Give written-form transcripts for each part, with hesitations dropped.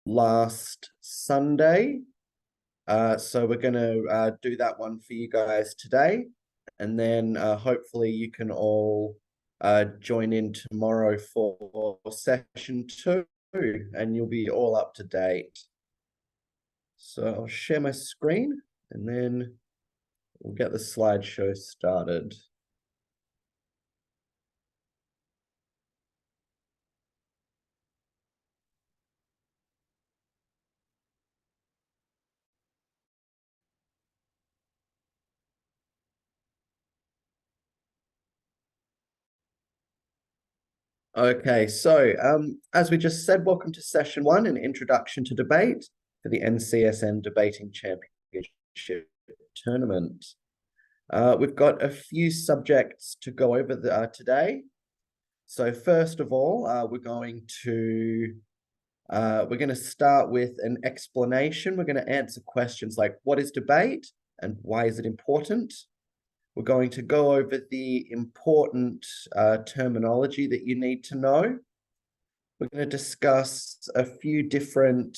last Sunday. So we're going to do that one for you guys today. And then hopefully you can all join in tomorrow for session 2 and you'll be all up to date. So I'll share my screen and then we'll get the slideshow started. Okay, so as we just said, welcome to session 1, an introduction to debate for the NCSN Debating Championship Tournament. We've got a few subjects to go over today. So first of all, we're going to start with an explanation. We're going to answer questions like, what is debate and why is it important? We're going to go over the important terminology that you need to know. We're going to discuss a few different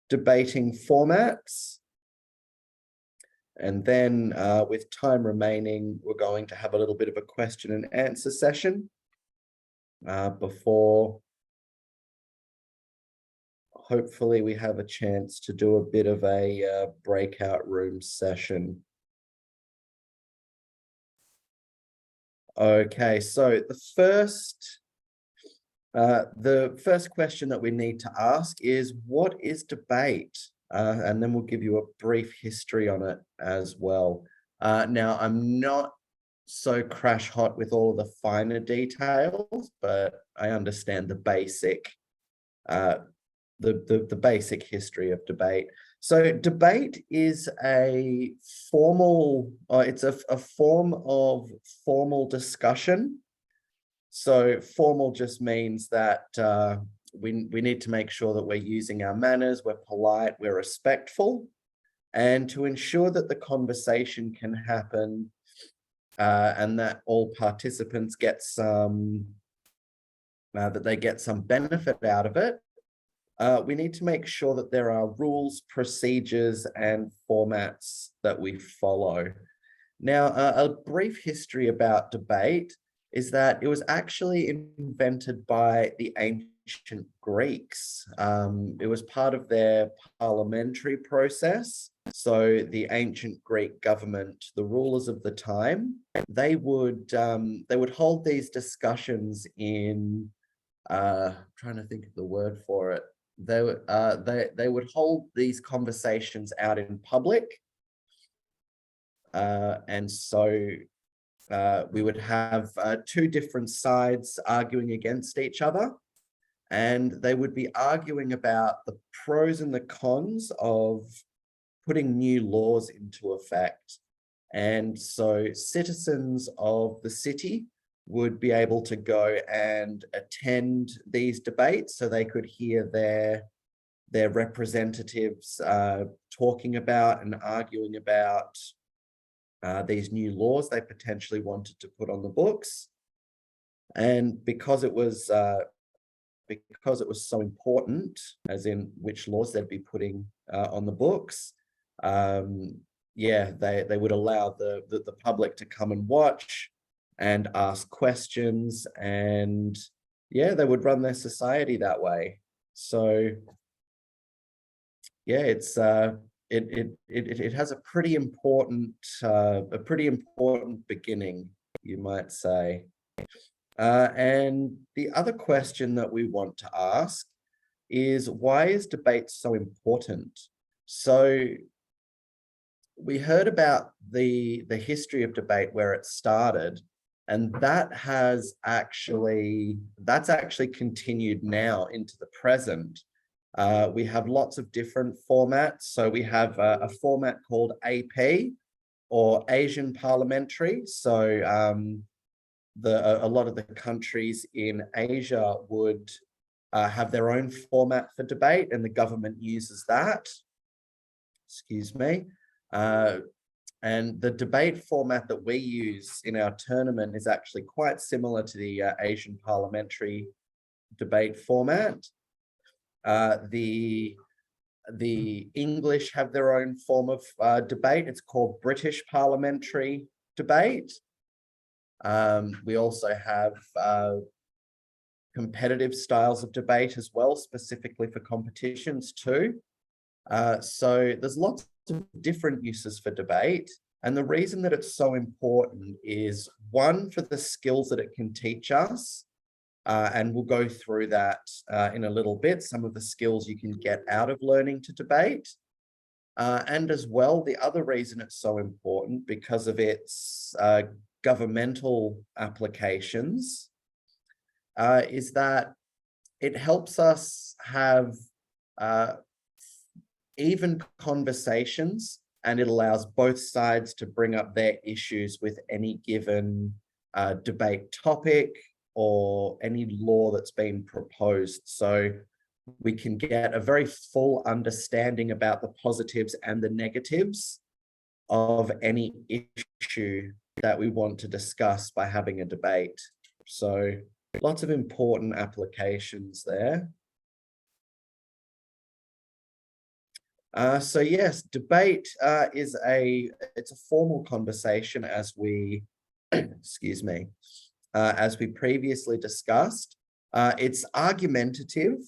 debating formats. And then with time remaining, we're going to have a little bit of a question and answer session before hopefully we have a chance to do a bit of a breakout room session. Okay, so the first question that we need to ask is, what is debate? And then we'll give you a brief history on it as well. Now, I'm not so crash hot with all the finer details, but I understand the basic the basic history of debate. So debate is a formal, it's a form of formal discussion. So formal just means that we need to make sure that we're using our manners, we're polite, we're respectful, and to ensure that the conversation can happen and that all participants get some, that they get some benefit out of it. We need to make sure that there are rules, procedures, and formats that we follow. Now, a brief history about debate is that it was actually invented by the ancient Greeks. It was part of their parliamentary process. So the ancient Greek government, the rulers of the time, they would hold these discussions in, trying to think of the word for it. They would hold these conversations out in public, and so we would have two different sides arguing against each other, and they would be arguing about the pros and the cons of putting new laws into effect. And so citizens of the city would be able to go and attend these debates so they could hear their representatives talking about and arguing about these new laws they potentially wanted to put on the books. And because it was so important, as in which laws they'd be putting on the books, yeah, they would allow the public to come and watch and ask questions, and yeah, they would run their society that way. So yeah, it's it has a pretty important beginning, you might say. And the other question that we want to ask is, why is debate so important? So we heard about the history of debate, where it started, and that's actually continued now into the present. We have lots of different formats. So we have a format called AP, or Asian Parliamentary. So a lot of the countries in Asia would have their own format for debate, and the government uses that. Excuse me. And the debate format that we use in our tournament is actually quite similar to the Asian Parliamentary debate format. The The English have their own form of debate. It's called British parliamentary debate. We also have competitive styles of debate as well, specifically for competitions too. So there's lots of different uses for debate. And the reason that it's so important is, one, for the skills that it can teach us. And we'll go through that in a little bit, some of the skills you can get out of learning to debate. And as well, the other reason it's so important, because of its governmental applications, is that it helps us have even conversations, and it allows both sides to bring up their issues with any given debate topic or any law that's been proposed. So we can get a very full understanding about the positives and the negatives of any issue that we want to discuss by having a debate. So lots of important applications there. So yes, debate is it's a formal conversation, as we, excuse me, as we previously discussed. It's argumentative.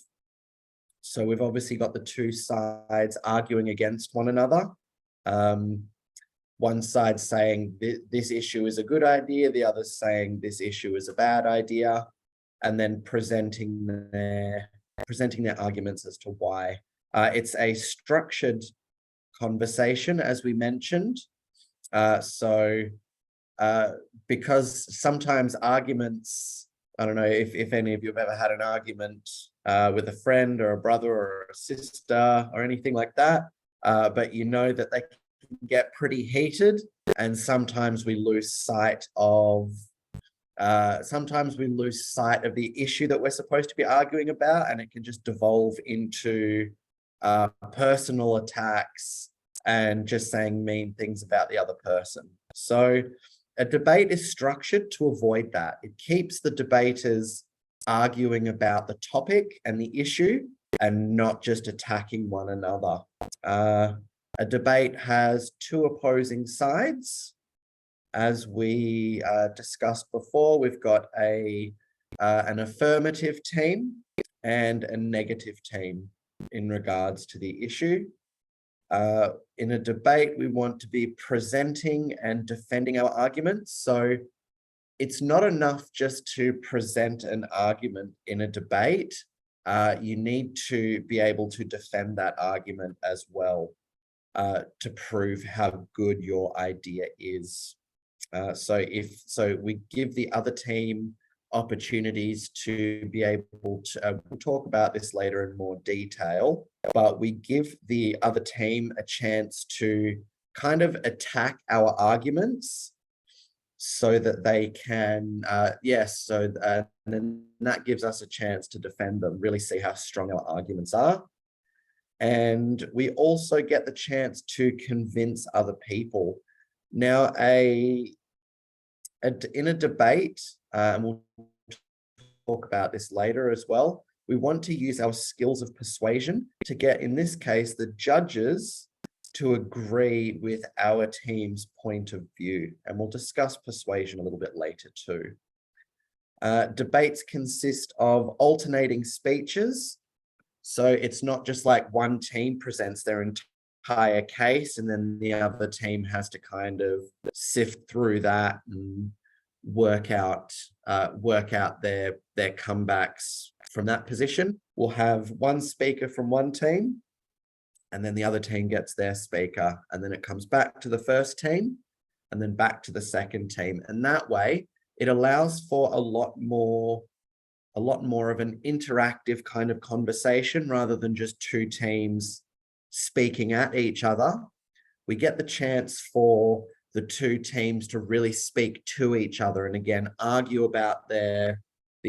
So we've obviously got the two sides arguing against one another. One side saying this issue is a good idea, the other saying this issue is a bad idea, and then presenting their arguments as to why. It's a structured conversation, as we mentioned. Because sometimes arguments, I don't know if any of you have ever had an argument with a friend or a brother or a sister or anything like that, but you know that they can get pretty heated, and sometimes we lose sight of the issue that we're supposed to be arguing about, and it can just devolve into personal attacks and just saying mean things about the other person. So a debate is structured to avoid that. It keeps the debaters arguing about the topic and the issue and not just attacking one another. A debate has two opposing sides. As we discussed before, we've got an affirmative team and a negative team in regards to the issue. In a debate, we want to be presenting and defending our arguments. So it's not enough just to present an argument in a debate. You need to be able to defend that argument as well, to prove how good your idea is. So we give the other team opportunities to be able to, we'll talk about this later in more detail, but we give the other team a chance to kind of attack our arguments so that they can, and then that gives us a chance to defend them, really see how strong our arguments are. And we also get the chance to convince other people. Now, in a debate, and we'll talk about this later as well, we want to use our skills of persuasion to get, in this case, the judges to agree with our team's point of view. And we'll discuss persuasion a little bit later too. Debates consist of alternating speeches. So it's not just like one team presents their entire case and then the other team has to kind of sift through that and work out their comebacks from that position. We'll have one speaker from one team, and then the other team gets their speaker, and then it comes back to the first team and then back to the second team. And that way it allows for a lot more of an interactive kind of conversation rather than just two teams speaking at each other. We get the chance for the two teams to really speak to each other and again argue about the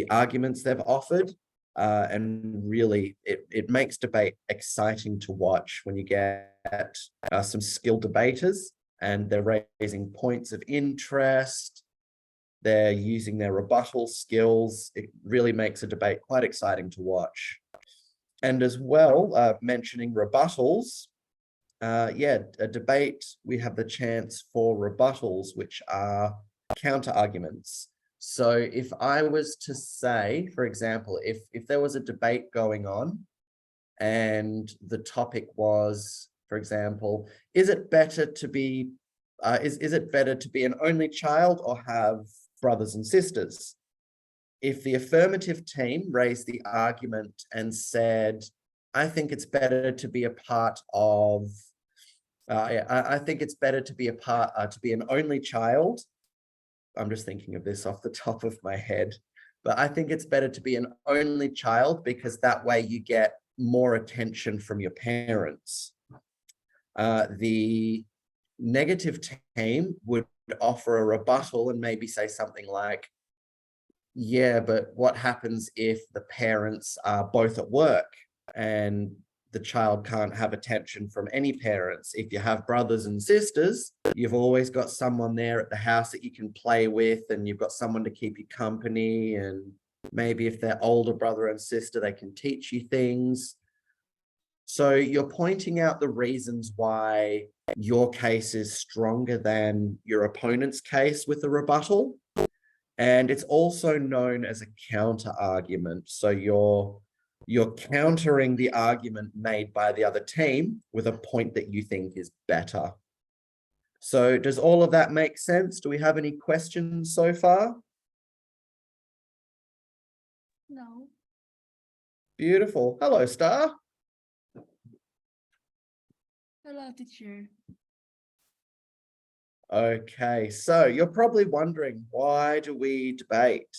arguments they've offered, and really it makes debate exciting to watch when you get some skilled debaters and they're raising points of interest, they're using their rebuttal skills. It really makes a debate quite exciting to watch. And as well, mentioning rebuttals, yeah, a debate, we have the chance for rebuttals, which are counter arguments. So if I was to say, for example, if there was a debate going on and the topic was, for example, is it better to be is it better to be an only child or have brothers and sisters? If the affirmative team raised the argument and said, I think it's better to be a part of I think it's better to be to be an only child. I'm just thinking of this off the top of my head, but I think it's better to be an only child because that way you get more attention from your parents. The negative team would offer a rebuttal and maybe say something like, yeah, but what happens if the parents are both at work and the child can't have attention from any parents? If you have brothers and sisters, you've always got someone there at the house that you can play with, and you've got someone to keep you company. And maybe if they're older brother and sister, they can teach you things. So you're pointing out the reasons why your case is stronger than your opponent's case with a rebuttal. And it's also known as a counter argument. So you're countering the argument made by the other team with a point that you think is better. So does all of that make sense? Do we have any questions so far? No. Beautiful. Hello, Star. Hello, teacher. Okay, so you're probably wondering, why do we debate?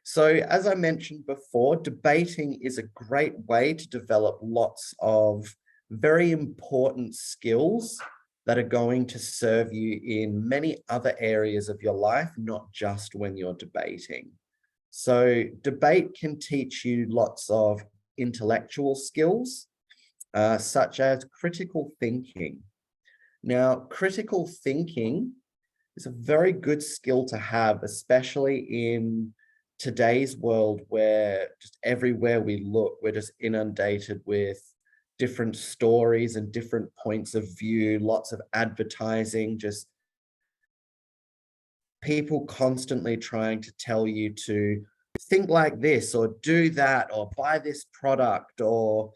So as I mentioned before, debating is a great way to develop lots of very important skills that are going to serve you in many other areas of your life, not just when you're debating. So debate can teach you lots of intellectual skills, such as critical thinking. Now, critical thinking is a very good skill to have, especially in today's world where just everywhere we look, we're just inundated with different stories and different points of view, lots of advertising, just people constantly trying to tell you to think like this or do that or buy this product or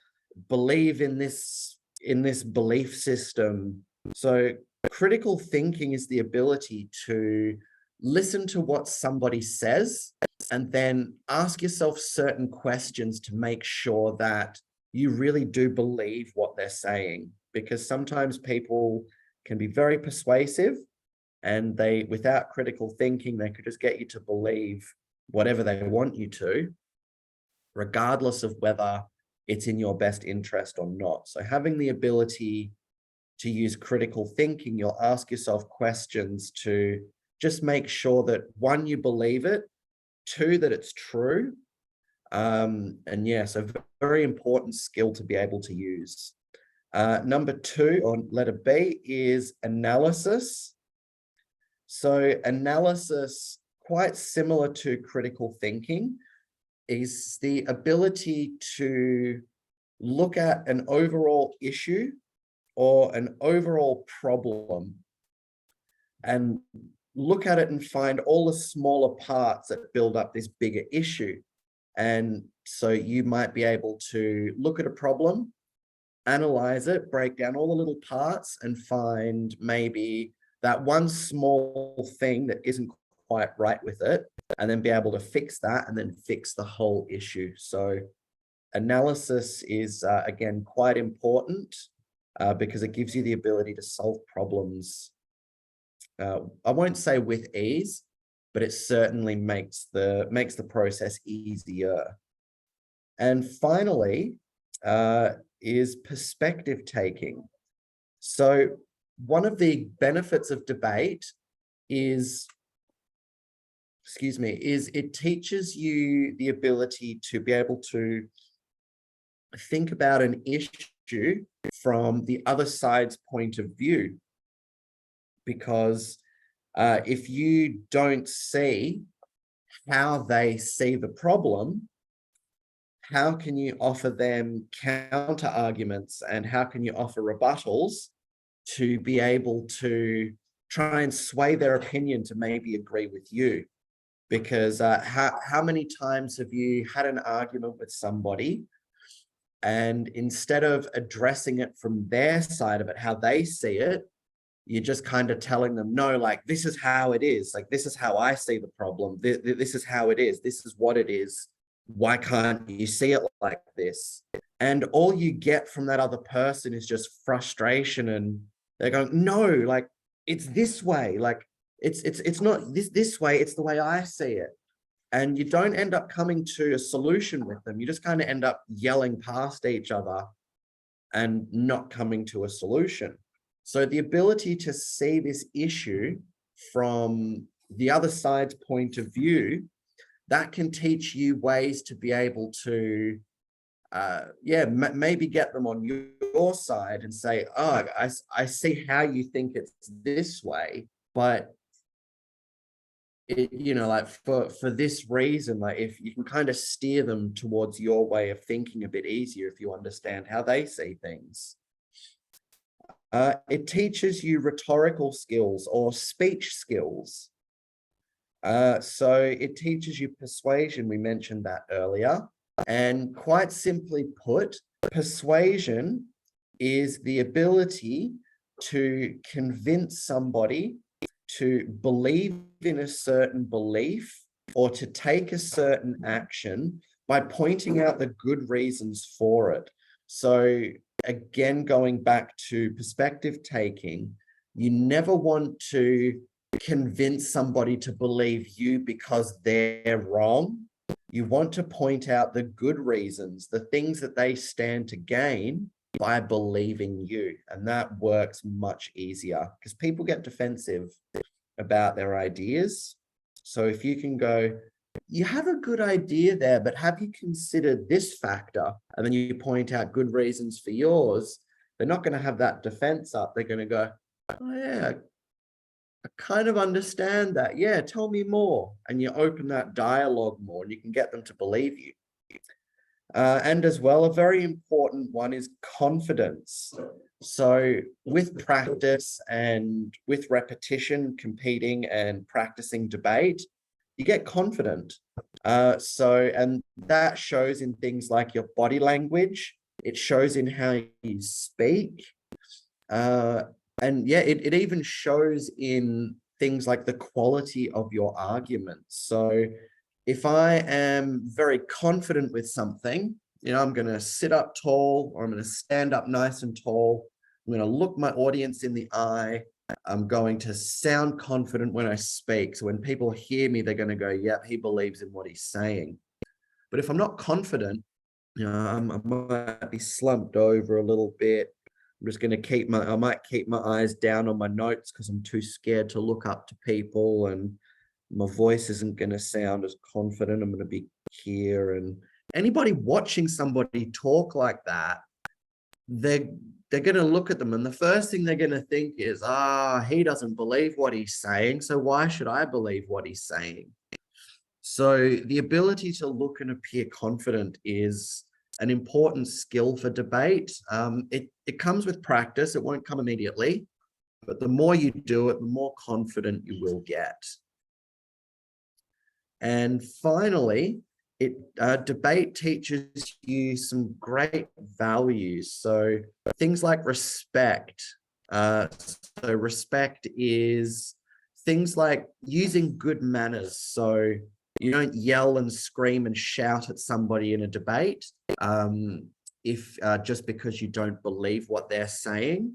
believe in this belief system. So critical thinking is the ability to listen to what somebody says and then ask yourself certain questions to make sure that you really do believe what they're saying, because sometimes people can be very persuasive and they, without critical thinking, they could just get you to believe whatever they want you to, regardless of whether it's in your best interest or not. So having the ability to use critical thinking, you'll ask yourself questions to just make sure that, one, you believe it, two, that it's true. And yeah, so very important skill to be able to use. Number two, or letter B, is analysis. So analysis, quite similar to critical thinking, is the ability to look at an overall issue or an overall problem and look at it and find all the smaller parts that build up this bigger issue. And so you might be able to look at a problem, analyze it, break down all the little parts and find maybe that one small thing that isn't quite right with it, and then be able to fix that and then fix the whole issue. So analysis is, again, quite important because it gives you the ability to solve problems. I won't say with ease, but it certainly makes the process easier. And finally, is perspective taking. So one of the benefits of debate is, is it teaches you the ability to be able to think about an issue from the other side's point of view. Because if you don't see how they see the problem, how can you offer them counter arguments and how can you offer rebuttals to be able to try and sway their opinion to maybe agree with you? Because how many times have you had an argument with somebody and instead of addressing it from their side of it, how they see it, you're just kind of telling them, no, like, this is how it is. Like, this is how I see the problem. This is how it is. This is what it is. Why can't you see it like this? And all you get from that other person is just frustration. And they're going, no, like, it's this way. Like, it's not this way. It's the way I see it. And you don't end up coming to a solution with them. You just kind of end up yelling past each other and not coming to a solution. So the ability to see this issue from the other side's point of view, that can teach you ways to be able to, maybe get them on your side and say, oh, I see how you think it's this way, but like for this reason, like if you can kind of steer them towards your way of thinking a bit easier if you understand how they see things. It teaches you rhetorical skills or speech skills. So it teaches you persuasion. We mentioned that earlier. And quite simply put, persuasion is the ability to convince somebody to believe in a certain belief or to take a certain action by pointing out the good reasons for it. So again, going back to perspective taking, you never want to convince somebody to believe you because they're wrong. You want to point out the good reasons, the things that they stand to gain by believing you. And that works much easier because people get defensive about their ideas. So if you can go, you have a good idea there, but have you considered this factor? And then you point out good reasons for yours. They're not going to have that defense up. They're going to go, oh yeah, I kind of understand that. Yeah, tell me more. And you open that dialogue more and you can get them to believe you. And as well, a very important one is confidence. So with practice and with repetition, competing and practicing debate, you get confident. And that shows in things like your body language. It shows in how you speak. And yeah, it even shows in things like the quality of your arguments. So if I am very confident with something, I'm going to sit up tall or I'm going to stand up nice and tall. I'm going to look my audience in the eye. I'm going to sound confident when I speak. So when people hear me, they're going to go, yep, he believes in what he's saying. But if I'm not confident, I might be slumped over a little bit. I'm just going to I might keep my eyes down on my notes because I'm too scared to look up to people, and my voice isn't going to sound as confident. I'm going to be here. And anybody watching somebody talk like that, they're going to look at them and the first thing they're going to think is, he doesn't believe what he's saying, so why should I believe what he's saying? So the ability to look and appear confident is an important skill for debate. It comes with practice. It won't come immediately, but the more you do it, the more confident you will get. And finally, debate teaches you some great values. So things like respect. So respect is things like using good manners. So you don't yell and scream and shout at somebody in a debate if just because you don't believe what they're saying.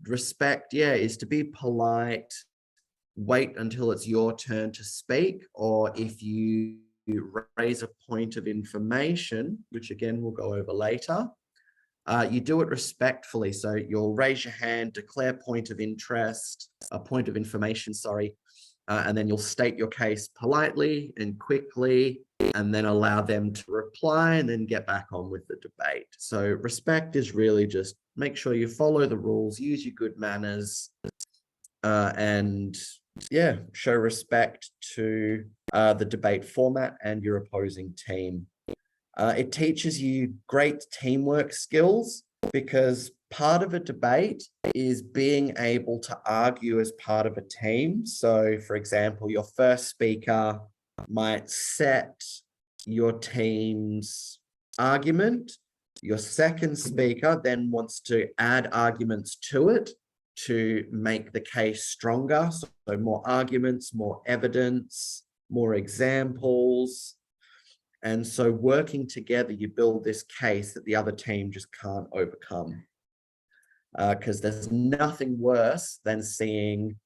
Respect, is to be polite, wait until it's your turn to speak, or if you raise a point of information, which again we'll go over later, you do it respectfully. So you'll raise your hand, declare point of interest, a point of information, sorry, and then you'll state your case politely and quickly, and then allow them to reply and then get back on with the debate. So respect is really just make sure you follow the rules, use your good manners, and show respect to the debate format and your opposing team. It teaches you great teamwork skills because part of a debate is being able to argue as part of a team. So, for example, your first speaker might set your team's argument. Your second speaker then wants to add arguments to it to make the case stronger. So more arguments, more evidence, more examples. And so working together, you build this case that the other team just can't overcome. Because there's nothing worse than seeing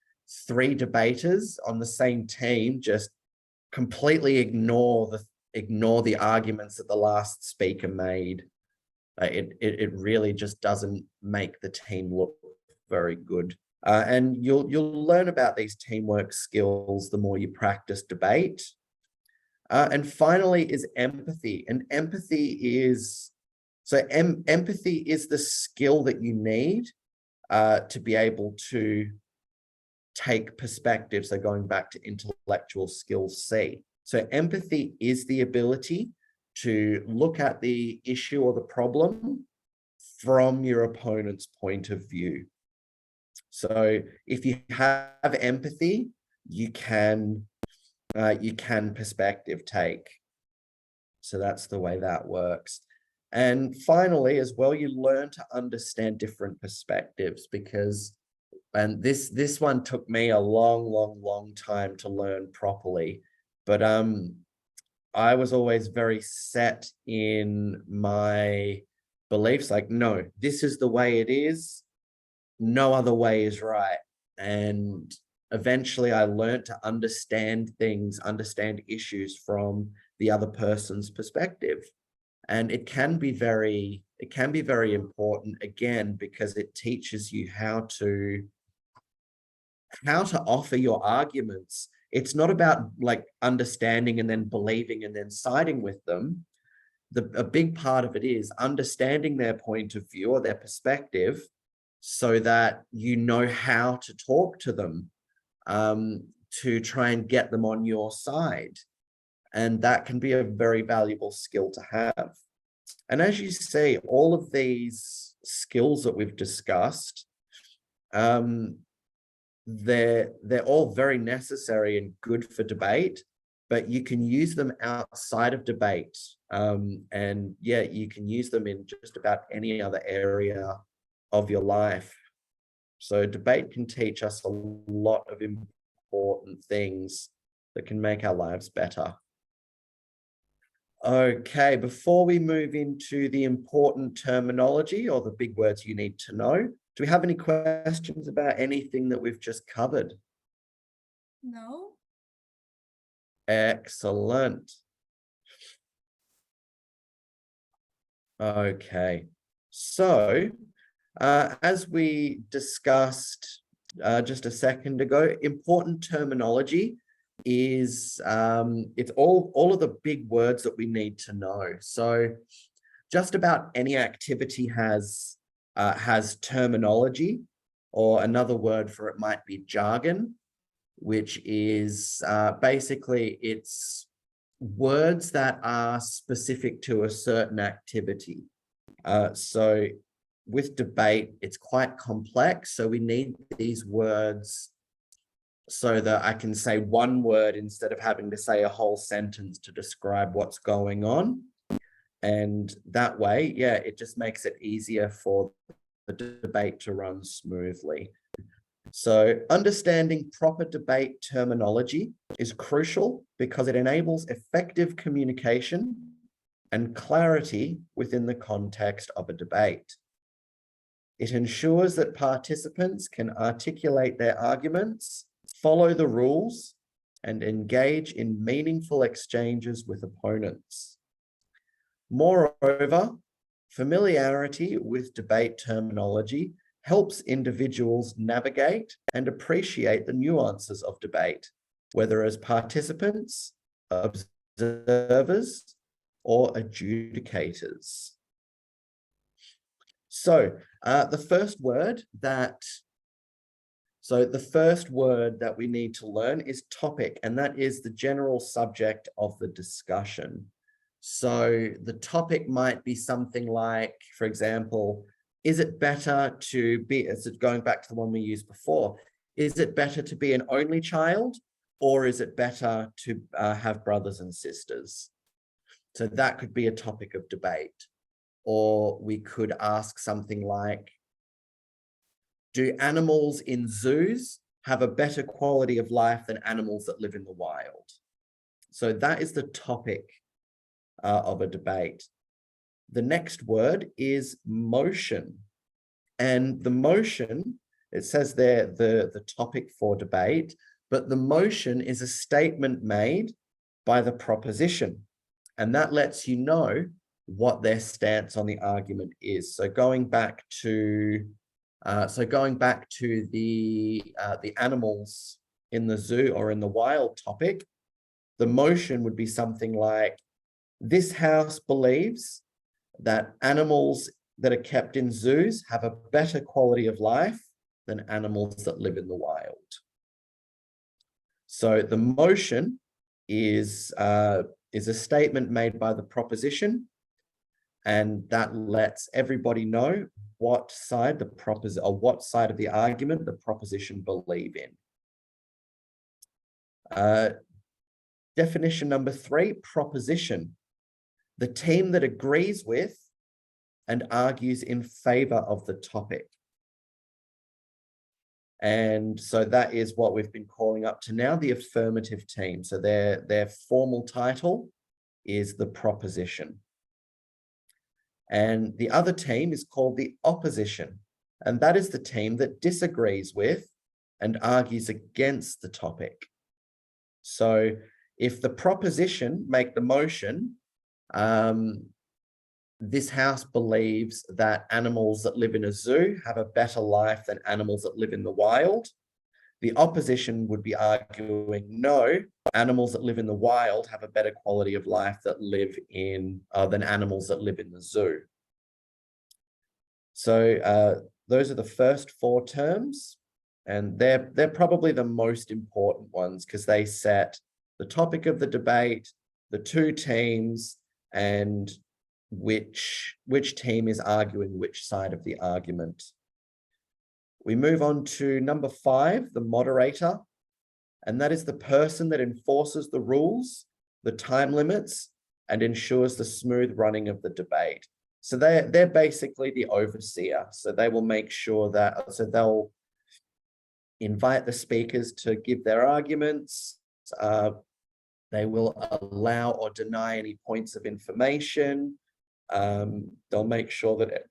three debaters on the same team just completely ignore the arguments that the last speaker made. It really just doesn't make the team look very good. And you'll learn about these teamwork skills the more you practice debate. And finally is empathy. And empathy is the skill that you need to be able to take perspective. So going back to intellectual skills C. So empathy is the ability to look at the issue or the problem from your opponent's point of view. So if you have empathy, you can perspective take. So that's the way that works. And finally, as well, you learn to understand different perspectives and this one took me a long time to learn properly. But I was always very set in my beliefs, like, no, this is the way it is. No other way is right. And eventually I learned to understand issues from the other person's perspective. And it can be very important, again, because it teaches you how to offer your arguments. It's not about like understanding and then believing and then siding with them. A big part of it is understanding their point of view or their perspective so that you know how to talk to them, to try and get them on your side. And that can be a very valuable skill to have. And as you see, all of these skills that we've discussed, they're all very necessary and good for debate, but you can use them outside of debate. And yeah, you can use them in just about any other area of your life. So debate can teach us a lot of important things that can make our lives better. Okay, before we move into the important terminology or the big words you need to know, do we have any questions about anything that we've just covered? No. Excellent. Okay, so as we discussed just a second ago, important terminology is it's all of the big words that we need to know. So just about any activity has terminology, or another word for it might be jargon, which is basically it's words that are specific to a certain activity. So with debate, it's quite complex. So we need these words so that I can say one word instead of having to say a whole sentence to describe what's going on. And that way, yeah, it just makes it easier for the debate to run smoothly. So understanding proper debate terminology is crucial because it enables effective communication and clarity within the context of a debate. It ensures that participants can articulate their arguments, follow the rules, and engage in meaningful exchanges with opponents. Moreover, familiarity with debate terminology helps individuals navigate and appreciate the nuances of debate, whether as participants, observers, or adjudicators. So the first word that we need to learn is topic, and that is the general subject of the discussion. So the topic might be something like, for example, is it better to be, as it's going back to the one we used before, is it better to be an only child, or is it better to have brothers and sisters? So that could be a topic of debate. Or we could ask something like, do animals in zoos have a better quality of life than animals that live in the wild? So that is the topic of a debate. The next word is motion. And the motion, it says there the topic for debate, but the motion is a statement made by the proposition. And that lets you know what their stance on the argument is. So going back to the animals in the zoo or in the wild topic, the motion would be something like, this house believes that animals that are kept in zoos have a better quality of life than animals that live in the wild. So the motion is a statement made by the proposition, and that lets everybody know what side what side of the argument the proposition believe in. Definition number 3, proposition. The team that agrees with and argues in favor of the topic. And so that is what we've been calling up to now the affirmative team. So their formal title is the proposition. And the other team is called the opposition. And that is the team that disagrees with and argues against the topic. So if the proposition make the motion, this house believes that animals that live in a zoo have a better life than animals that live in the wild, the opposition would be arguing, no, animals that live in the wild have a better quality of life that live in than animals that live in the zoo. So those are the first 4 terms, and they're probably the most important ones because they set the topic of the debate, the 2 teams, and which team is arguing which side of the argument. We move on to number 5, the moderator, and that is the person that enforces the rules, the time limits, and ensures the smooth running of the debate. So they're basically the overseer. So they will make sure that, so they'll invite the speakers to give their arguments. They will allow or deny any points of information. They'll make sure that,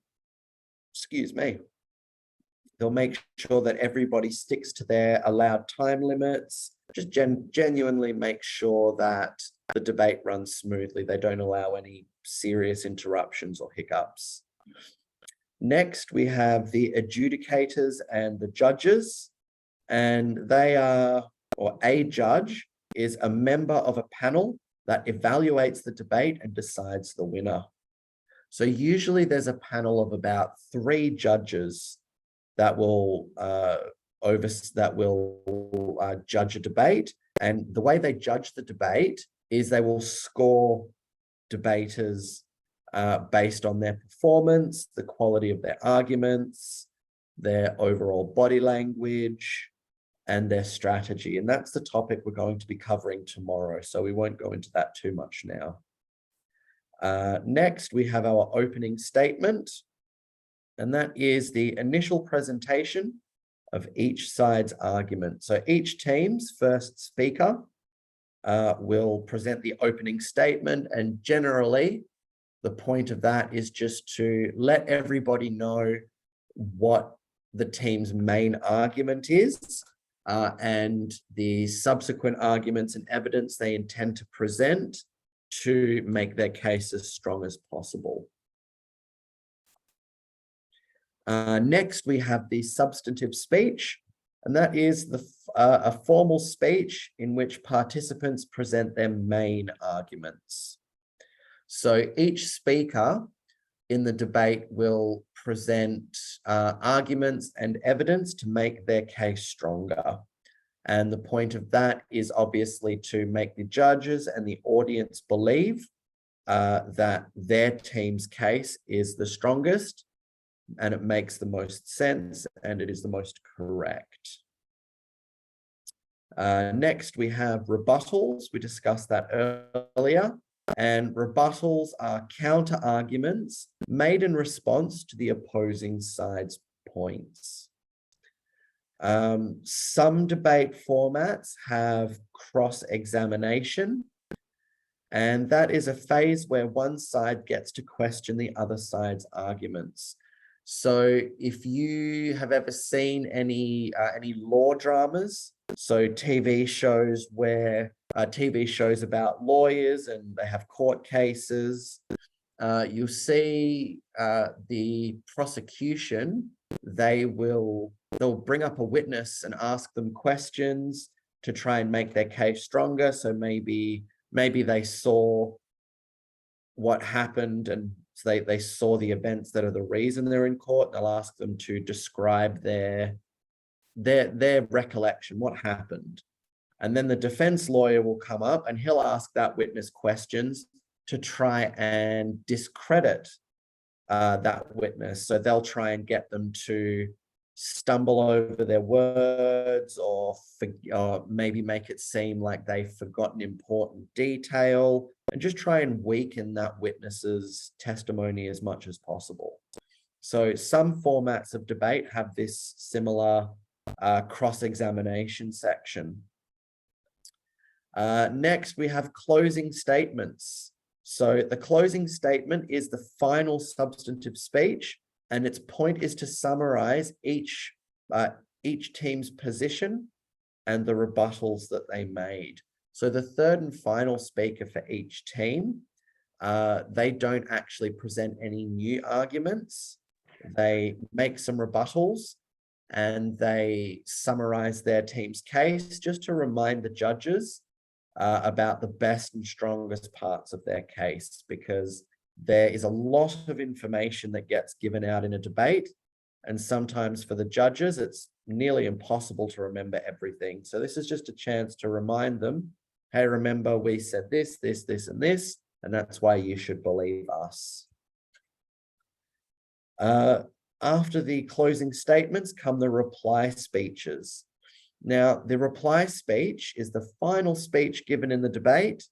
they'll make sure that everybody sticks to their allowed time limits, just genuinely make sure that the debate runs smoothly. They don't allow any serious interruptions or hiccups. Next, we have the adjudicators and the judges, and they are, or a judge is a member of a panel that evaluates the debate and decides the winner. So usually there's a panel of about 3 judges that will judge a debate. And the way they judge the debate is they will score debaters based on their performance, the quality of their arguments, their overall body language, and their strategy. And that's the topic we're going to be covering tomorrow, so we won't go into that too much now. Next, we have our opening statement, and that is the initial presentation of each side's argument. So each team's first speaker will present the opening statement, and generally the point of that is just to let everybody know what the team's main argument is and the subsequent arguments and evidence they intend to present to make their case as strong as possible. Next, we have the substantive speech, and that is a formal speech in which participants present their main arguments. So each speaker in the debate will present arguments and evidence to make their case stronger. And the point of that is obviously to make the judges and the audience believe that their team's case is the strongest and it makes the most sense and it is the most correct. Next, we have rebuttals. We discussed that earlier. And rebuttals are counter arguments made in response to the opposing side's points. Some debate formats have cross-examination, and that is a phase where one side gets to question the other side's arguments. So if you have ever seen any law dramas, so TV shows where TV shows about lawyers and they have court cases, you'll see the prosecution, they'll bring up a witness and ask them questions to try and make their case stronger. So maybe they saw what happened and so they saw the events that are the reason they're in court. They'll ask them to describe their recollection, what happened. And then the defense lawyer will come up and he'll ask that witness questions to try and discredit that witness. So they'll try and get them to stumble over their words or maybe make it seem like they've forgotten important detail and just try and weaken that witness's testimony as much as possible. So some formats of debate have this similar cross-examination section. Next, we have closing statements. So the closing statement is the final substantive speech, and its point is to summarize each team's position and the rebuttals that they made. So the third and final speaker for each team, they don't actually present any new arguments. They make some rebuttals and they summarize their team's case just to remind the judges about the best and strongest parts of their case, because there is a lot of information that gets given out in a debate. And sometimes for the judges, it's nearly impossible to remember everything. So this is just a chance to remind them, hey, remember we said this, this, this, and this, and that's why you should believe us. After the closing statements come the reply speeches. Now, the reply speech is the final speech given in the debate,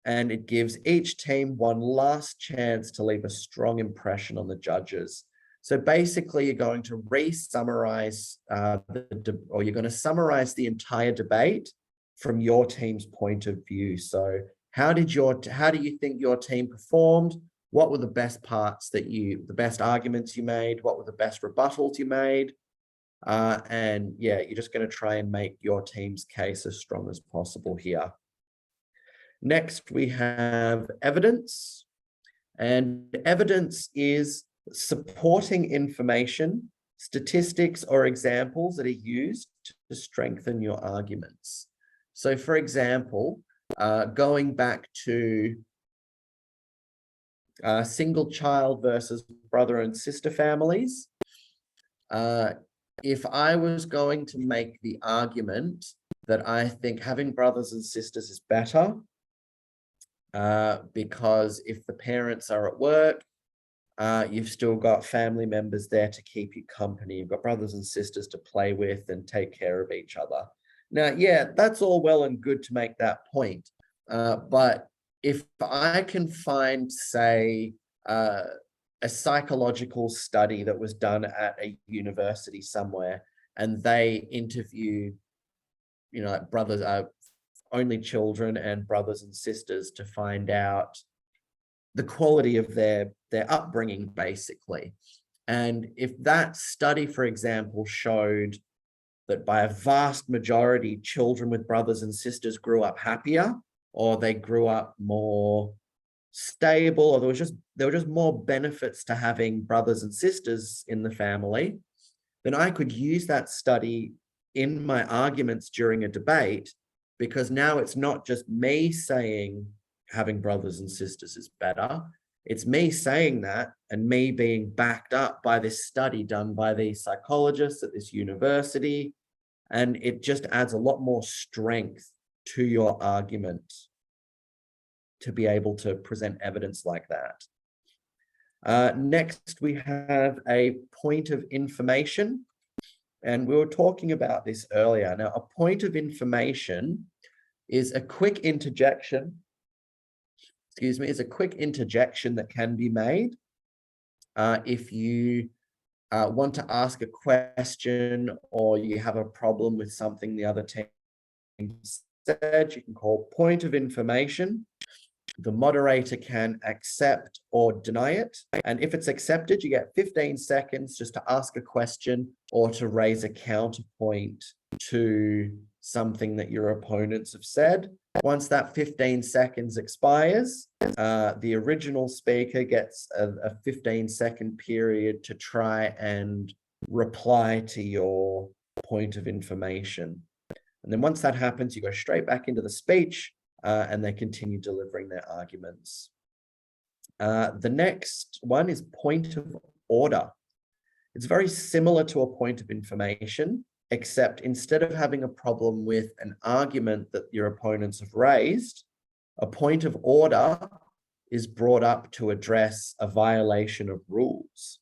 and it gives each team one last chance to leave a strong impression on the judges. So basically, you're going to re-summarize or you're going to summarize the entire debate from your team's point of view. So how do you think your team performed? What were the best parts the best arguments you made? What were the best rebuttals you made? And yeah, you're just going to try and make your team's case as strong as possible here. Next, we have evidence. And evidence is supporting information, statistics, or examples that are used to strengthen your arguments. So for example, going back to single child versus brother and sister families, if I was going to make the argument that I think having brothers and sisters is better, because if the parents are at work, you've still got family members there to keep you company. You've got brothers and sisters to play with and take care of each other. Now, yeah, that's all well and good to make that point. But if I can find, say, a psychological study that was done at a university somewhere, and they interviewed, like brothers, only children and brothers and sisters to find out the quality of their upbringing, basically. And if that study, for example, showed that by a vast majority, children with brothers and sisters grew up happier, or they grew up more stable, or there were just more benefits to having brothers and sisters in the family, then I could use that study in my arguments during a debate, because now it's not just me saying having brothers and sisters is better. It's me saying that and me being backed up by this study done by these psychologists at this university. And it just adds a lot more strength to your argument. to be able to present evidence like that. Next, we have a point of information. And we were talking about this earlier. Now, a point of information is a quick interjection, is a quick interjection that can be made if you want to ask a question or you have a problem with something the other team said. You can call point of information. The moderator can accept or deny it. And if it's accepted, you get 15 seconds just to ask a question or to raise a counterpoint to something that your opponents have said. Once that 15 seconds expires, the original speaker gets a 15-second period to try and reply to your point of information. And then once that happens, you go straight back into the speech and they continue delivering their arguments. The next one is point of order. It's very similar to a point of information, except instead of having a problem with an argument that your opponents have raised, a point of order is brought up to address a violation of rules.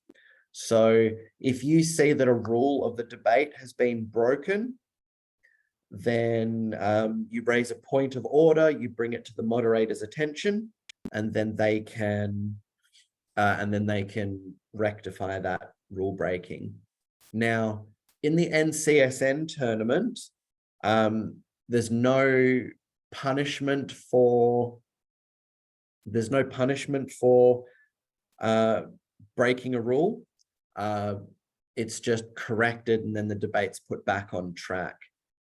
So if you see that a rule of the debate has been broken, then you raise a point of order, you bring it to the moderator's attention, and then they can rectify that rule breaking. Now, in the NCSN tournament, there's no punishment for breaking a rule. It's just corrected and then the debate's put back on track.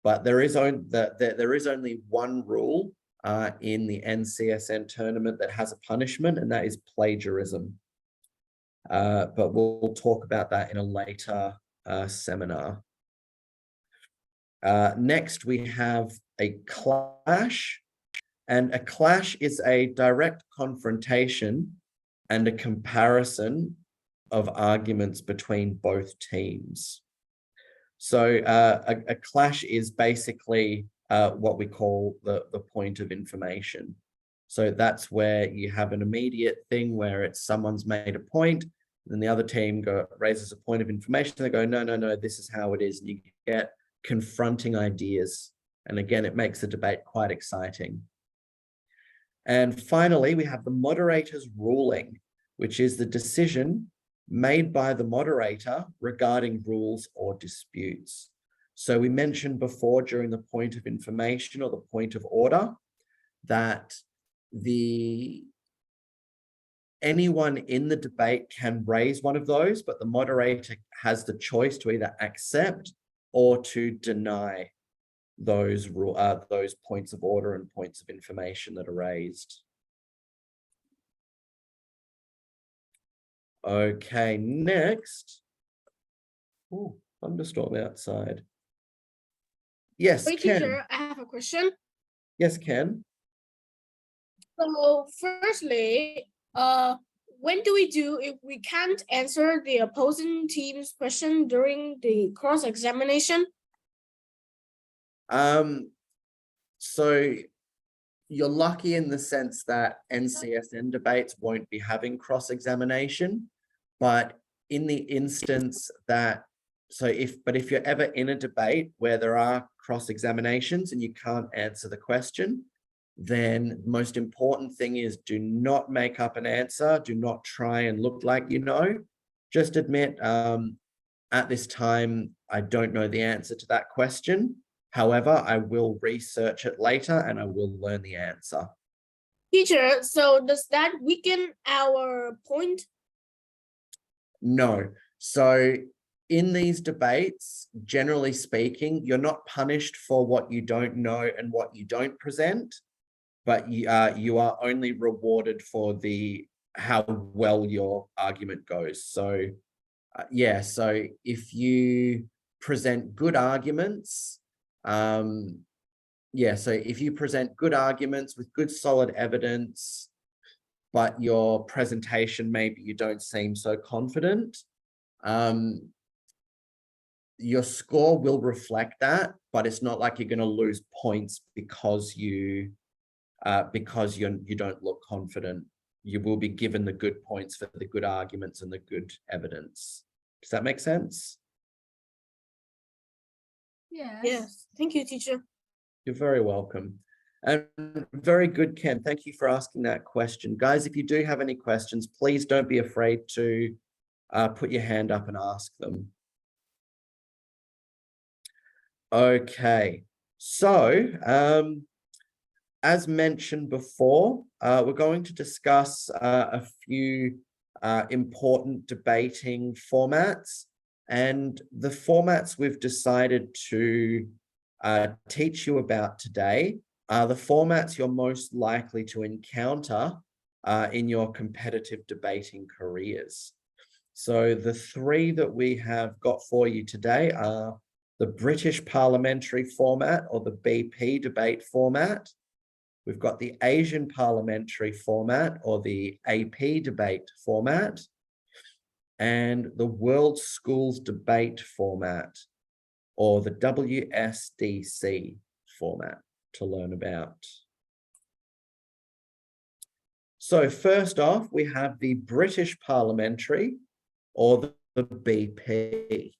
But there is only one rule in the NCSN tournament that has a punishment, and that is plagiarism. But we'll talk about that in a later seminar. Next, we have a clash. And a clash is a direct confrontation and a comparison of arguments between both teams. So a clash is basically what we call the point of information. So that's where you have an immediate thing where it's someone's made a point, then the other team raises a point of information. They go, no, this is how it is. And you get confronting ideas. And again, it makes the debate quite exciting. And finally, we have the moderator's ruling, which is the decision made by the moderator regarding rules or disputes. So we mentioned before during the point of information or the point of order that anyone in the debate can raise one of those, but the moderator has the choice to either accept or to deny those points of order and points of information that are raised. Okay, next. Oh, thunderstorm outside. Yes, Wait, Ken. teacher, I have a question. Yes, Ken. So firstly, when do we do if we can't answer the opposing team's question during the cross-examination? So you're lucky in the sense that NCSN debates won't be having cross-examination, but in the instance that, but if you're ever in a debate where there are cross-examinations and you can't answer the question, then the most important thing is do not make up an answer. Do not try and look like you know. Just admit, at this time, I don't know the answer to that question. However, I will research it later and I will learn the answer. Teacher, so does that weaken our point? No. So in these debates, generally speaking, you're not punished for what you don't know and what you don't present, but you are only rewarded for how well your argument goes. So yeah, so if you present good arguments, so if you present good arguments with good solid evidence, but your presentation, maybe you don't seem so confident, your score will reflect that, but it's not like you're going to lose points because you because you don't look confident. You will be given the good points for the good arguments and the good evidence. Does that make sense? Yes. Yes. Thank you, teacher. You're very welcome. And very good, Ken. Thank you for asking that question. Guys, if you do have any questions, please don't be afraid to put your hand up and ask them. Okay, so as mentioned before, we're going to discuss a few important debating formats, and the formats we've decided to teach you about today are the formats you're most likely to encounter in your competitive debating careers. So the three that we have got for you today are the British parliamentary format, or the BP debate format. We've got the Asian parliamentary format, or the AP debate format, and the World Schools debate format, or the WSDC format to learn about. So first off, we have the British parliamentary, or the BP.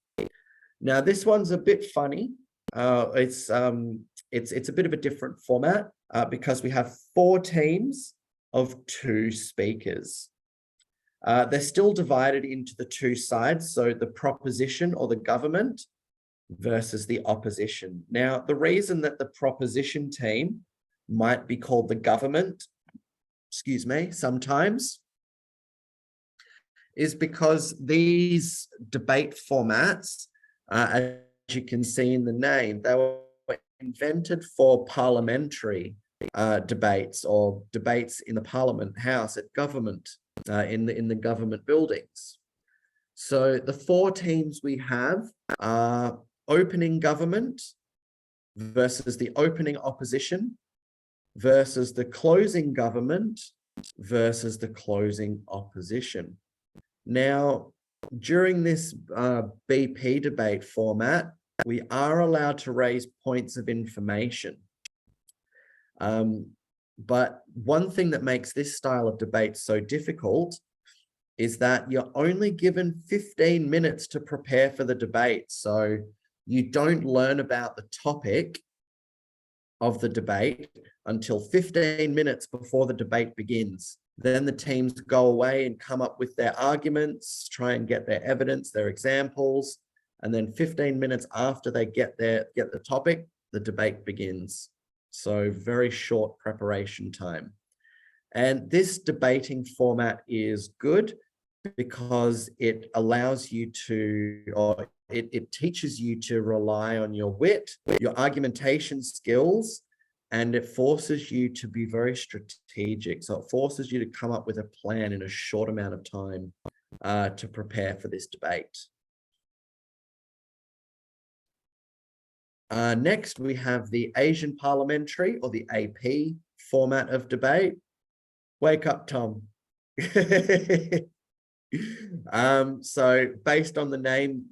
Now this one's a bit funny. It's a bit of a different format because we have 4 teams of 2 speakers. They're still divided into the 2 sides, so the proposition or the government versus the opposition. Now, the reason that the proposition team might be called the government, sometimes, is because these debate formats, as you can see in the name, they were invented for parliamentary debates, or debates in the Parliament House at government, in the government buildings. So the 4 teams we have are opening government versus the opening opposition versus the closing government versus the closing opposition. Now, during this BP debate format, we are allowed to raise points of information. But one thing that makes this style of debate so difficult is that you're only given 15 minutes to prepare for the debate. So you don't learn about the topic of the debate until 15 minutes before the debate begins. Then the teams go away and come up with their arguments, try and get their evidence, their examples, and then 15 minutes after they get the topic, the debate begins. So very short preparation time. And this debating format is good because it allows you to, or it teaches you to rely on your wit, your argumentation skills, and it forces you to be very strategic. So it forces you to come up with a plan in a short amount of time to prepare for this debate. Next, we have the Asian parliamentary, or the AP format of debate. Wake up, Tom. So based on the name,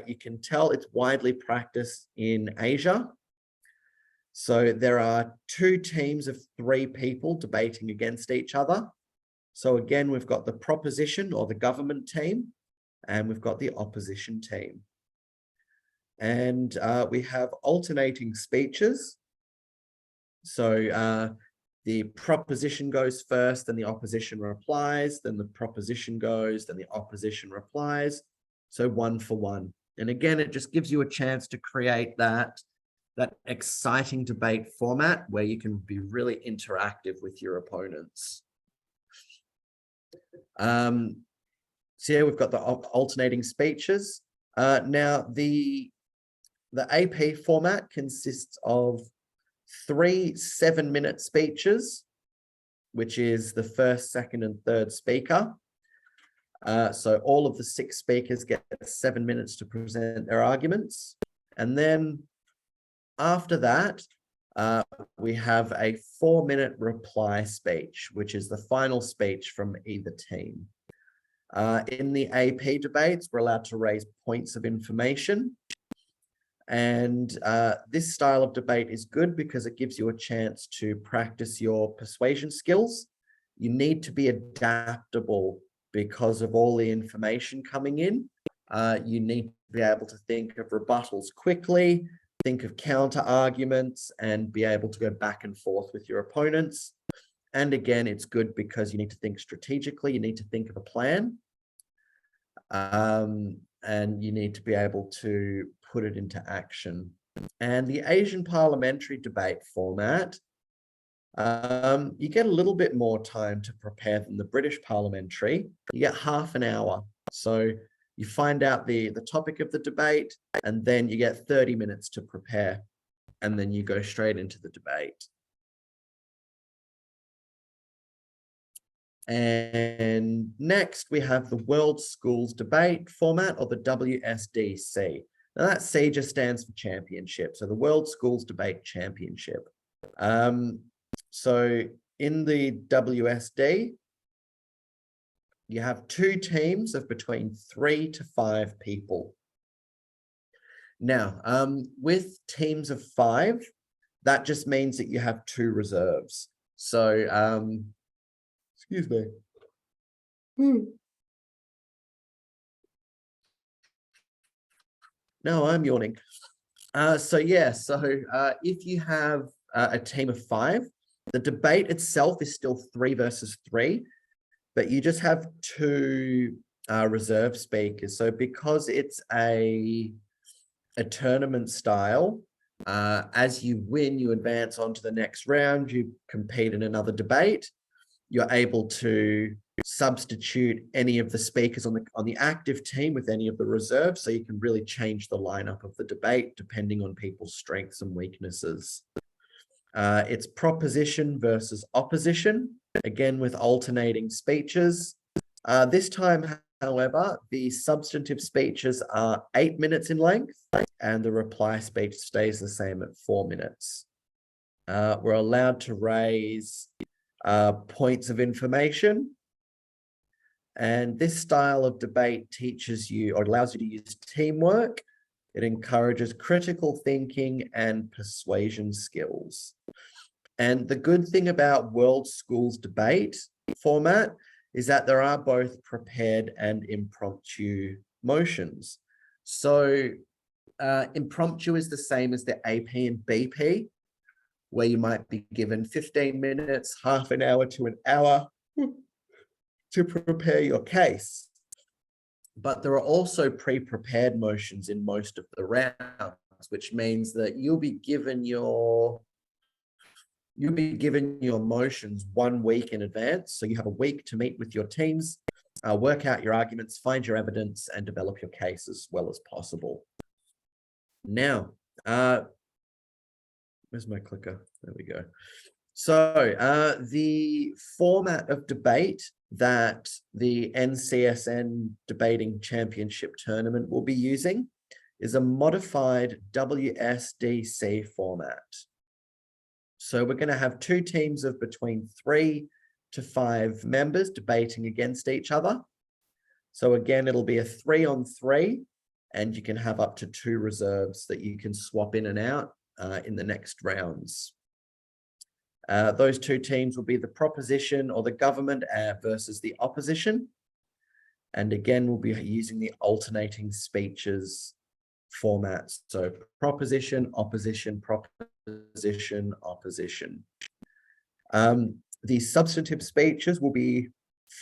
you can tell it's widely practiced in Asia. So there are 2 teams of 3 people debating against each other. So again, we've got the proposition, or the government team, and we've got the opposition team. And we have alternating speeches. So the proposition goes first, then the opposition replies, then the proposition goes, then the opposition replies. So 1 for 1. And again, it just gives you a chance to create that exciting debate format where you can be really interactive with your opponents. So yeah, we've got the alternating speeches. Now the AP format consists of 3 7-minute speeches, which is the first, second, and third speaker. So all of the 6 speakers get 7 minutes to present their arguments. And then after that, we have a 4-minute reply speech, which is the final speech from either team. In the AP debates, we're allowed to raise points of information. And this style of debate is good because it gives you a chance to practice your persuasion skills. You need to be adaptable because of all the information coming in. You need to be able to think of rebuttals quickly, think of counter arguments, and be able to go back and forth with your opponents. And again, it's good because you need to think strategically. You need to think of a plan. And you need to be able to put it into action. And the Asian parliamentary debate format, you get a little bit more time to prepare than the British parliamentary. You get half an hour. So you find out the topic of the debate, and then you get 30 minutes to prepare, and then you go straight into the debate. And next we have the World Schools Debate format, or the WSDC. Now that C just stands for championship. So the World Schools Debate Championship. So in the WSD, you have 2 teams of between 3 to 5 people. Now, with teams of 5, that just means that you have 2 reserves. So, excuse me. No, I'm yawning. So if you have a team of 5, the debate itself is still 3 versus 3, but you just have 2 reserve speakers. So because it's a tournament style, as you win, you advance on to the next round, you compete in another debate. You're able to substitute any of the speakers on the active team with any of the reserves, so you can really change the lineup of the debate depending on people's strengths and weaknesses. It's proposition versus opposition, again with alternating speeches. This time, however, the substantive speeches are 8 minutes in length, and the reply speech stays the same at 4 minutes. We're allowed to raise points of information. And this style of debate teaches you, or allows you to use teamwork. It encourages critical thinking and persuasion skills. And the good thing about World Schools Debate format is that there are both prepared and impromptu motions. So impromptu is the same as the AP and BP, where you might be given 15 minutes, half an hour to an hour to prepare your case. But there are also pre-prepared motions in most of the rounds, which means that you'll be given your motions 1 week in advance. So you have a week to meet with your teams, work out your arguments, find your evidence, and develop your case as well as possible. Now, where's my clicker? There we go. So the format of debate that the NCSN Debating Championship Tournament will be using is a modified WSDC format. So we're going to have 2 teams of between 3 to 5 members debating against each other. So again, it'll be a 3-on-3, and you can have up to 2 reserves that you can swap in and out in the next rounds. Those 2 teams will be the proposition or the government versus the opposition. And again, we'll be using the alternating speeches formats. So proposition, opposition, proposition, opposition. The substantive speeches will be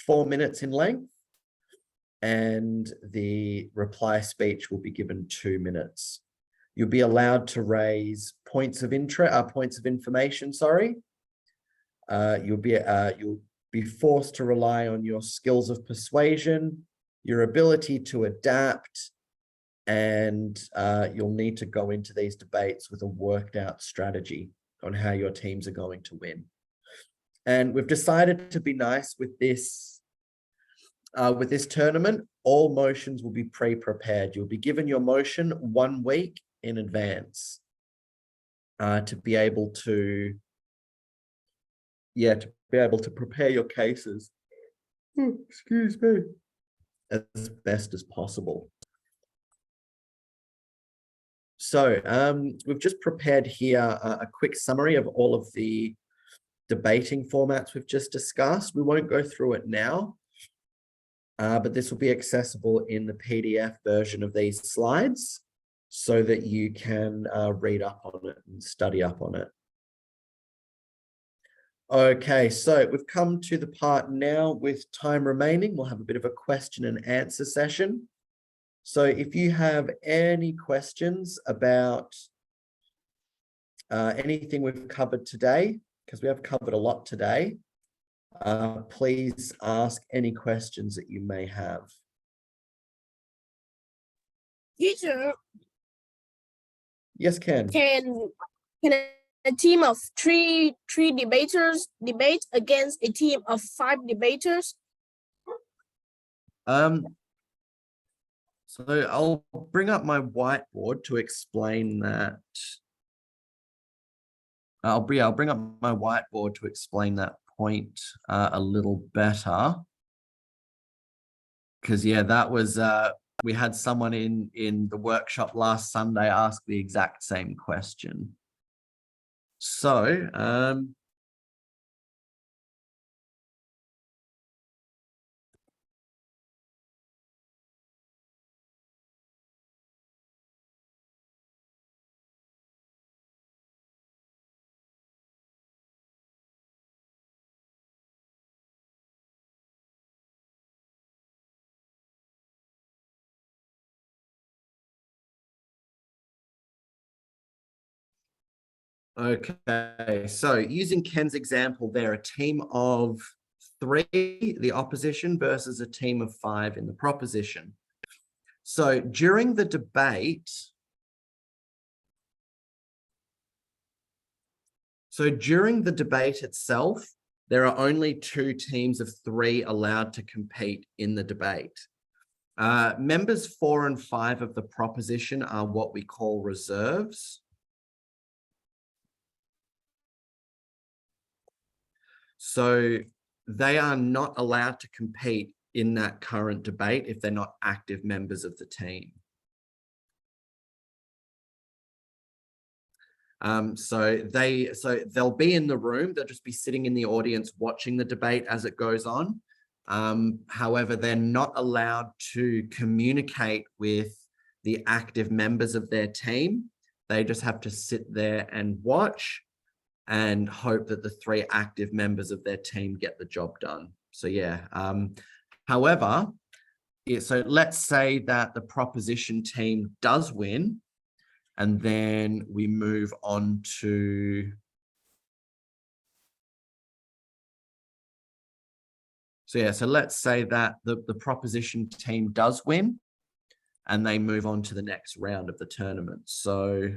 4 minutes in length, and the reply speech will be given 2 minutes. You'll be allowed to raise points of information, sorry. You'll be forced to rely on your skills of persuasion, your ability to adapt, and you'll need to go into these debates with a worked out strategy on how your teams are going to win. And we've decided to be nice with this tournament. All motions will be pre-prepared. You'll be given your motion 1 week in advance to be able to prepare your cases, excuse me, as best as possible. So we've just prepared here a quick summary of all of the debating formats we've just discussed. We won't go through it now, but this will be accessible in the PDF version of these slides so that you can read up on it and study up on it. Okay, so we've come to the part now with time remaining. We'll have a bit of a question and answer session. So if you have any questions about anything we've covered today, because we have covered a lot today, please ask any questions that you may have. Teacher, Yes, Ken. can a team of three debaters debate against a team of 5 debaters? So I'll bring up my whiteboard to explain that. I'll bring up my whiteboard to explain that point a little better. Because yeah, that was we had someone in the workshop last Sunday ask the exact same question. So okay, so using Ken's example there, a team of 3, the opposition, versus a team of 5 in the proposition. So during the debate, itself, there are only 2 teams of 3 allowed to compete in the debate. Members 4 and 5 of the proposition are what we call reserves. So they are not allowed to compete in that current debate if they're not active members of the team. So they'll be in the room, they'll just be sitting in the audience watching the debate as it goes on. However, they're not allowed to communicate with the active members of their team. They just have to sit there and watch and hope that the 3 active members of their team get the job done. So yeah, however, yeah, so let's say that the proposition team does win, and then we move on to, so yeah, so let's say that the proposition team does win and they move on to the next round of the tournament. So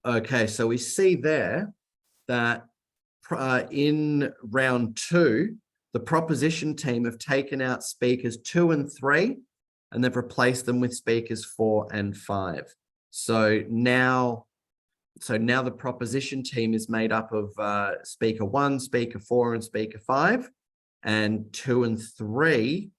okay, so we see there that in round 2, the proposition team have taken out speakers 2 and 3, and they've replaced them with speakers 4 and 5. So now the proposition team is made up of speaker 1, speaker 4, and speaker 5, and 2 and 3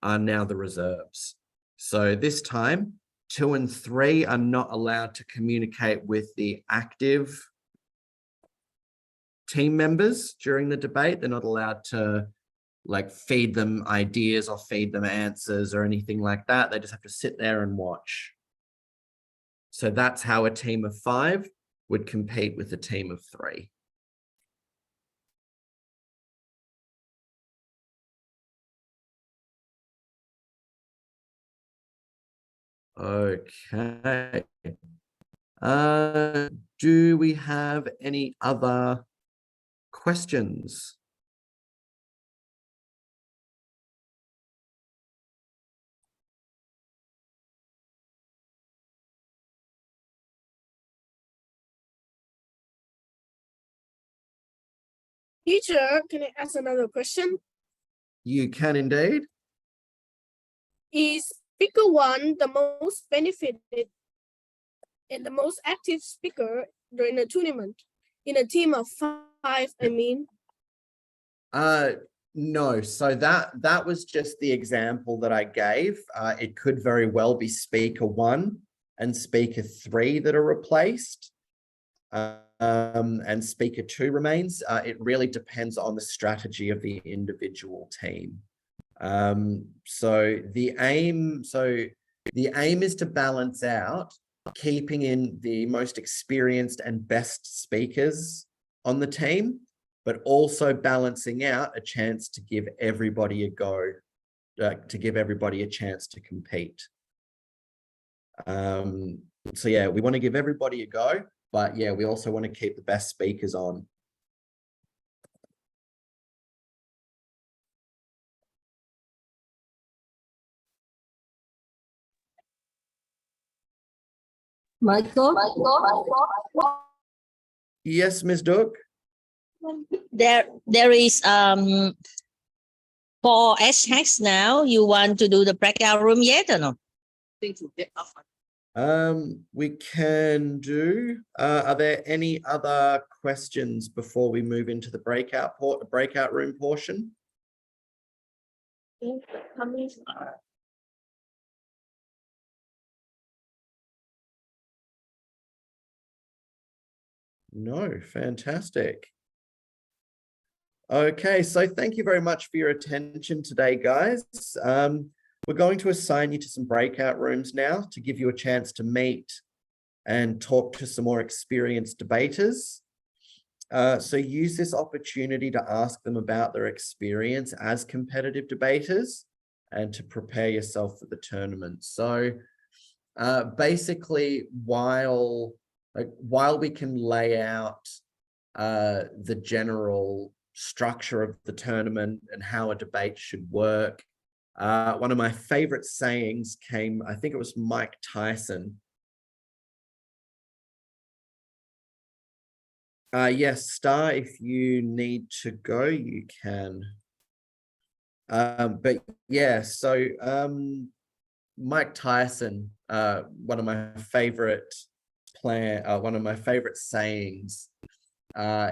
are now the reserves. So this time, 2 and 3 are not allowed to communicate with the active team members during the debate. They're not allowed to like feed them ideas or feed them answers or anything like that. They just have to sit there and watch. So that's how a team of 5 would compete with a team of 3. Okay. Do we have any other questions? Teacher, can I ask another question? You can indeed. Is speaker one the most benefited and the most active speaker during the tournament in a team of 5, I mean? No, so that was just the example that I gave. It could very well be speaker 1 and speaker 3 that are replaced. And speaker 2 remains. It really depends on the strategy of the individual team. So the aim is to balance out keeping in the most experienced and best speakers on the team, but also balancing out a chance to give everybody a go, to give everybody a chance to compete. So yeah, we want to give everybody a go, but yeah, we also want to keep the best speakers on. Michael, Yes, Ms. Duck. there is 4 hashtags now. You want to do the breakout room yet or no? We can do. Are there any other questions before we move into the breakout room portion? No, fantastic. Okay, so thank you very much for your attention today, guys. We're going to assign you to some breakout rooms now to give you a chance to meet and talk to some more experienced debaters. So use this opportunity to ask them about their experience as competitive debaters and to prepare yourself for the tournament. So basically, while we can lay out the general structure of the tournament and how a debate should work, one of my favorite sayings came, I think it was Mike Tyson. Yes, Star, if you need to go, you can. But yeah, so Mike Tyson, one of my favorite sayings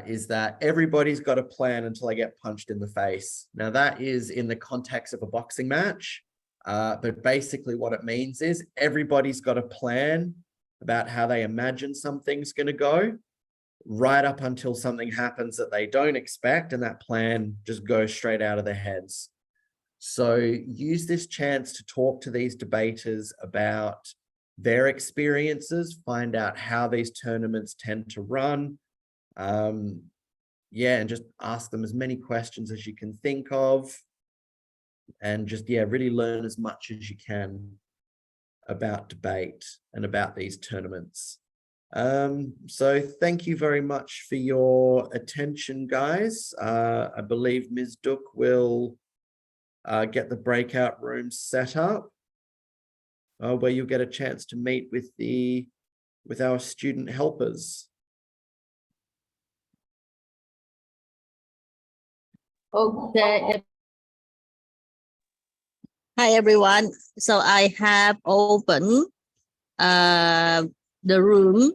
is that everybody's got a plan until I get punched in the face. Now that is in the context of a boxing match, but basically what it means is everybody's got a plan about how they imagine something's going to go, right up until something happens that they don't expect, and that plan just goes straight out of their heads. So use this chance to talk to these debaters about their experiences, find out how these tournaments tend to run. Yeah, and just ask them as many questions as you can think of, and just, yeah, really learn as much as you can about debate and about these tournaments. So thank you very much for your attention, guys. I believe Ms. Duck will get the breakout room set up, where you'll get a chance to meet with our student helpers. Okay. Hi everyone. So I have opened the room.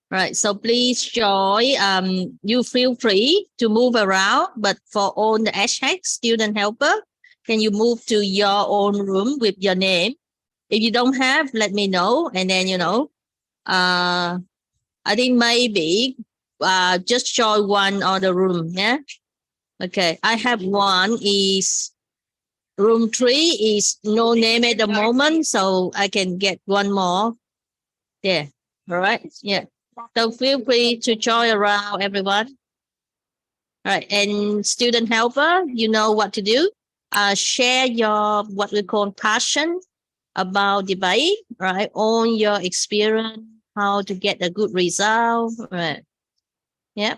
Right. So please join. You feel free to move around, but for all the hashtag student helper, can you move to your own room with your name? If you don't have, let me know, and then I think maybe just join one other room. Yeah. Okay. I have one is room 3 is no name at the moment, so I can get one more. Yeah. All right. Yeah. So feel free to join around, everyone. All right. And student helper, you know what to do. Share your what we call passion about debate, right? On your experience, how to get a good result. Right. Yeah.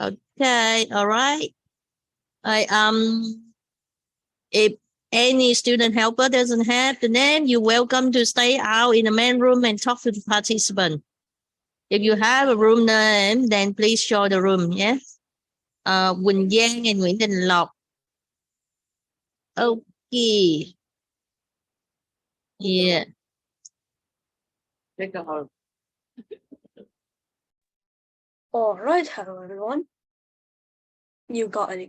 Okay. All right. If any student helper doesn't have the name, you're welcome to stay out in the main room and talk to the participant. If you have a room name, then please show the room. Yes. Quỳnh Giang and Nguyễn Đình Lộc. Okay. Yeah. All right, hello everyone. You got any